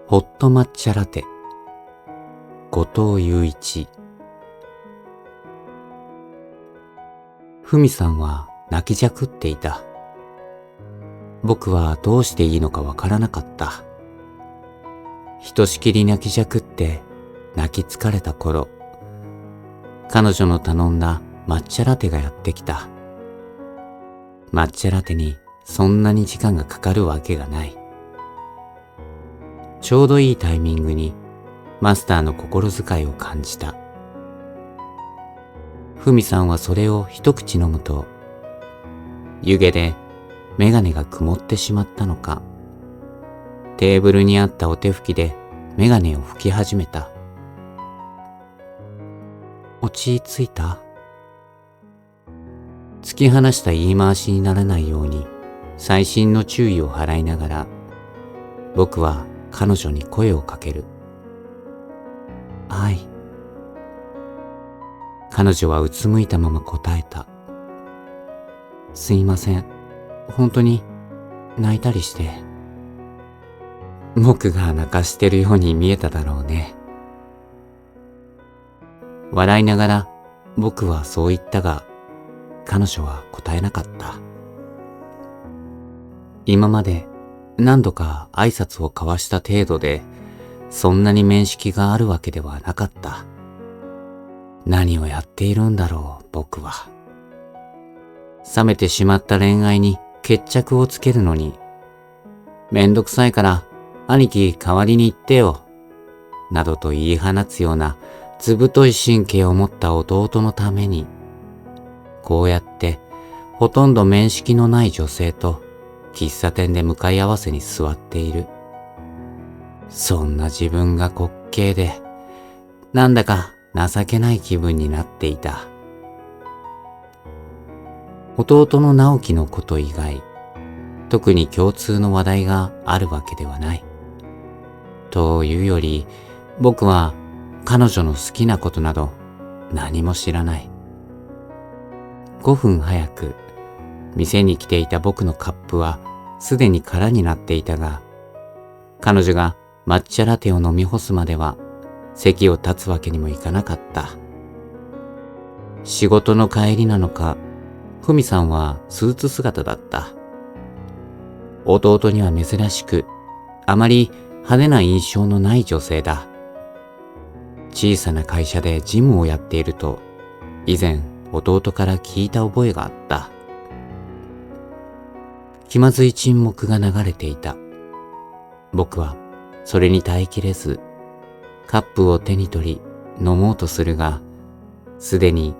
ホット抹茶ラテ、後藤祐一。ふみさんは泣きじゃくっていた。僕はどうしていいのかわからなかった。ひとしきり泣きじゃくって泣き疲れた頃、彼女の頼んだ抹茶ラテがやってきた。抹茶ラテにそんなに時間がかかるわけがない。ちょうどいいタイミングにマスターの心遣いを感じた。ふみさんはそれを一口飲むと、湯気で眼鏡が曇ってしまったのか、テーブルにあったお手拭きで眼鏡を拭き始めた。落ち着いた？突き放した言い回しにならないように細心の注意を払いながら、僕は彼女に声をかける。はい。彼女はうつむいたまま答えた。すいません。本当に泣いたりして。僕が泣かしてるように見えただろうね。笑いながら僕はそう言ったが、彼女は答えなかった。今まで何度か挨拶を交わした程度で、そんなに面識があるわけではなかった。何をやっているんだろう、僕は。冷めてしまった恋愛に決着をつけるのに、めんどくさいから兄貴代わりに言ってよ、などと言い放つようなずぶとい神経を持った弟のために、こうやってほとんど面識のない女性と喫茶店で向かい合わせに座っている。そんな自分が滑稽で、なんだか情けない気分になっていた。弟の直樹のこと以外、特に共通の話題があるわけではない。というより、僕は彼女の好きなことなど何も知らない。5分早く、店に来ていた僕のカップはすでに空になっていたが、彼女が抹茶ラテを飲み干すまでは席を立つわけにもいかなかった。仕事の帰りなのか、ふみさんはスーツ姿だった。弟には珍しく、あまり派手な印象のない女性だ。小さな会社で事務をやっていると、以前弟から聞いた覚えがあった。気まずい沈黙が流れていた。僕はそれに耐えきれず、カップを手に取り飲もうとするが、すでに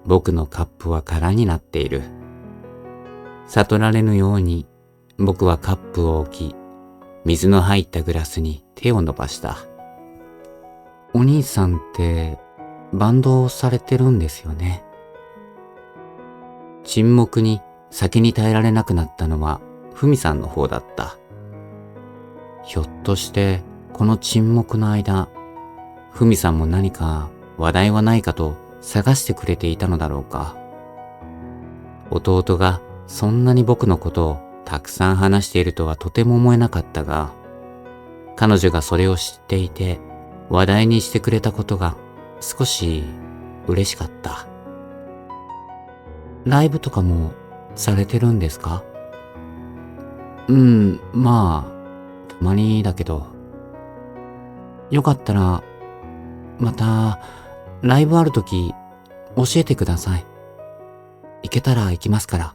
僕のカップは空になっている。悟られぬように僕はカップを置き、水の入ったグラスに手を伸ばした。お兄さんってバンドをされてるんですよね。沈黙に先に耐えられなくなったのはふみさんの方だった。ひょっとしてこの沈黙の間、ふみさんも何か話題はないかと探してくれていたのだろうか。弟がそんなに僕のことをたくさん話しているとはとても思えなかったが、彼女がそれを知っていて話題にしてくれたことが少し嬉しかった。ライブとかもされてるんですか？まあ、たまにだけど。よかったら、また、ライブあるとき、教えてください。行けたら行きますから。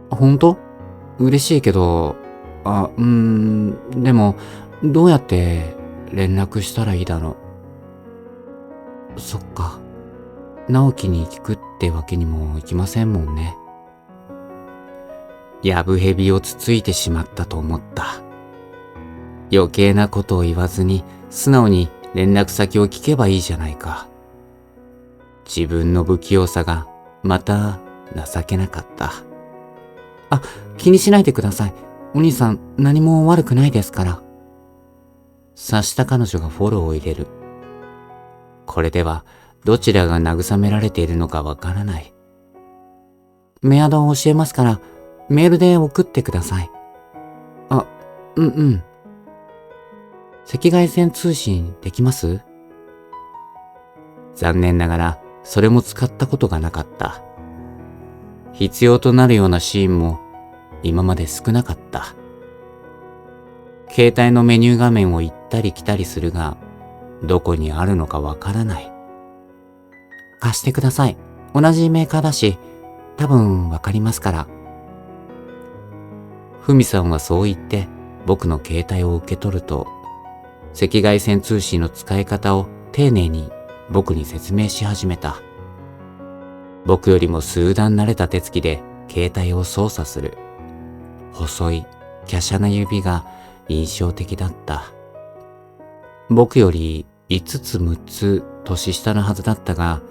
ほんと？嬉しいけど、でも、どうやって連絡したらいいだろう。そっか。直樹に聞くってわけにもいきませんもんね。やぶへびをつついてしまったと思った。余計なことを言わずに素直に連絡先を聞けばいいじゃないか。自分の不器用さがまた情けなかった。気にしないでください。お兄さん何も悪くないですから。察した彼女がフォローを入れる。これではどちらが慰められているのかわからない。メアドを教えますからメールで送ってください。うん。赤外線通信できます？残念ながらそれも使ったことがなかった。必要となるようなシーンも今まで少なかった。携帯のメニュー画面を行ったり来たりするが、どこにあるのかわからない。貸してください。同じメーカーだし、多分わかりますから。ふみさんはそう言って僕の携帯を受け取ると、赤外線通信の使い方を丁寧に僕に説明し始めた。僕よりも数段慣れた手つきで携帯を操作する。細い、華奢な指が印象的だった。僕より5つ6つ年下のはずだったが、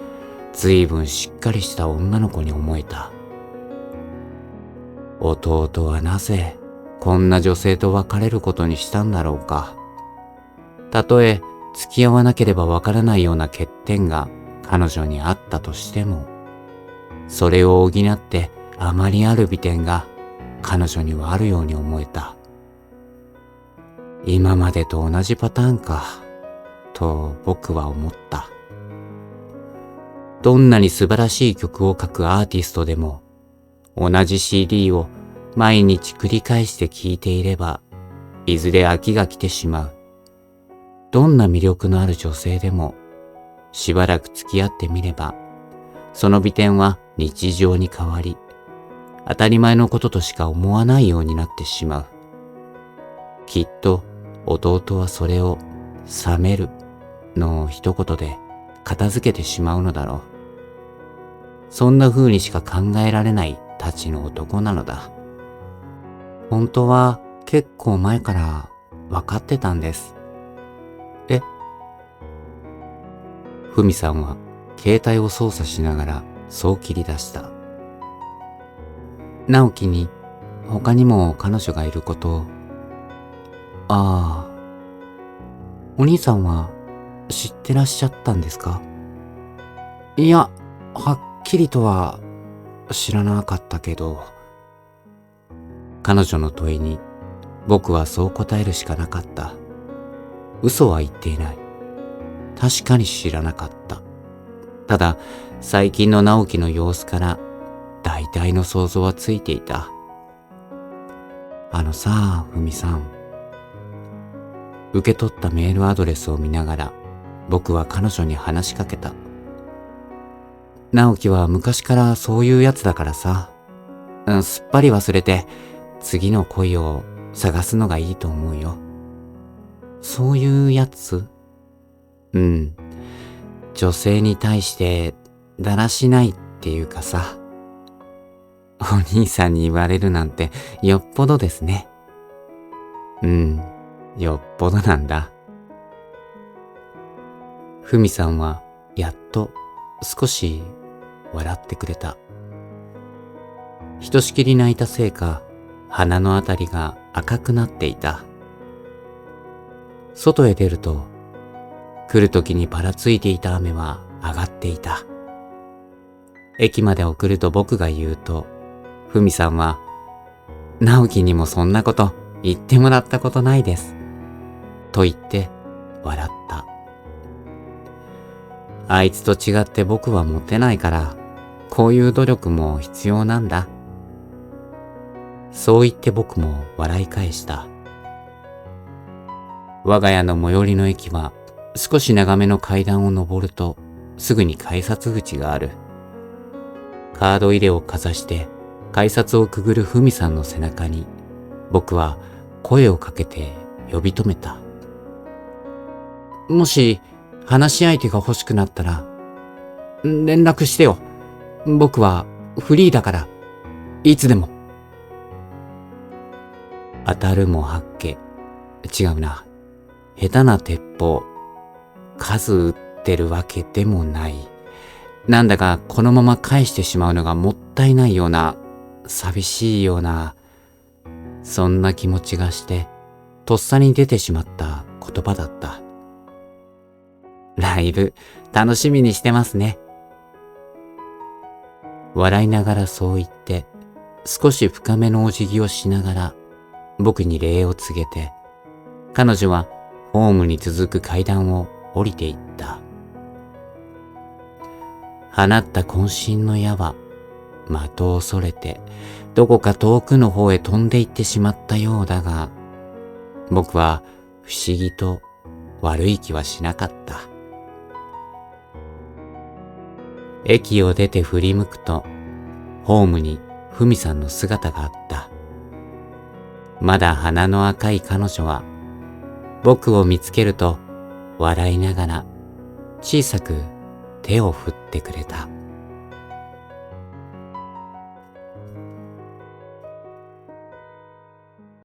随分しっかりした女の子に思えた。弟はなぜこんな女性と別れることにしたんだろうか。たとえ付き合わなければわからないような欠点が彼女にあったとしても、それを補ってあまりある美点が彼女にはあるように思えた。今までと同じパターンか、と僕は思った。どんなに素晴らしい曲を書くアーティストでも、同じ CD を毎日繰り返して聴いていれば、いずれ飽きが来てしまう。どんな魅力のある女性でも、しばらく付き合ってみれば、その美点は日常に変わり、当たり前のこととしか思わないようになってしまう。きっと弟はそれを冷めるの一言で片付けてしまうのだろう。そんな風にしか考えられないたちの男なのだ。本当は結構前から分かってたんです。え？ふみさんは携帯を操作しながらそう切り出した。直樹に他にも彼女がいることを。ああ、お兄さんは知ってらっしゃったんですか？いや、はっきりとは知らなかったけど。彼女の問いに僕はそう答えるしかなかった。嘘は言っていない。確かに知らなかった。ただ、最近の直樹の様子から大体の想像はついていた。あのさ、ふみさん。受け取ったメールアドレスを見ながら僕は彼女に話しかけた。直樹は昔からそういうやつだからさ、すっぱり忘れて次の恋を探すのがいいと思うよ。そういうやつ？うん。女性に対してだらしないっていうかさ。お兄さんに言われるなんてよっぽどですね。うん、よっぽどなんだ。ふみさんはやっと少し笑ってくれた。ひとしきり泣いたせいか、鼻のあたりが赤くなっていた。外へ出ると、来る時にばらついていた雨は上がっていた。駅まで送ると僕が言うと、ふみさんは、直樹にもそんなこと言ってもらったことないです。と言って笑った。あいつと違って僕はモテないから、こういう努力も必要なんだ。そう言って僕も笑い返した。我が家の最寄りの駅は少し長めの階段を登るとすぐに改札口がある。カード入れをかざして改札をくぐるふみさんの背中に僕は声をかけて呼び止めた。もし話し相手が欲しくなったら連絡してよ。僕はフリーだからいつでも。当たるも八卦。違うな。下手な鉄砲。数撃ってるわけでもない。なんだかこのまま返してしまうのがもったいないような、寂しいような、そんな気持ちがして、とっさに出てしまった言葉だった。ライブ、楽しみにしてますね。笑いながらそう言って、少し深めのお辞儀をしながら、僕に礼を告げて、彼女はホームに続く階段を降りていった。放った渾身の矢は的をそれてどこか遠くの方へ飛んで行ってしまったようだが、僕は不思議と悪い気はしなかった。駅を出て振り向くと、ホームにふみさんの姿があった。まだ鼻の赤い彼女は、僕を見つけると笑いながら小さく手を振ってくれた。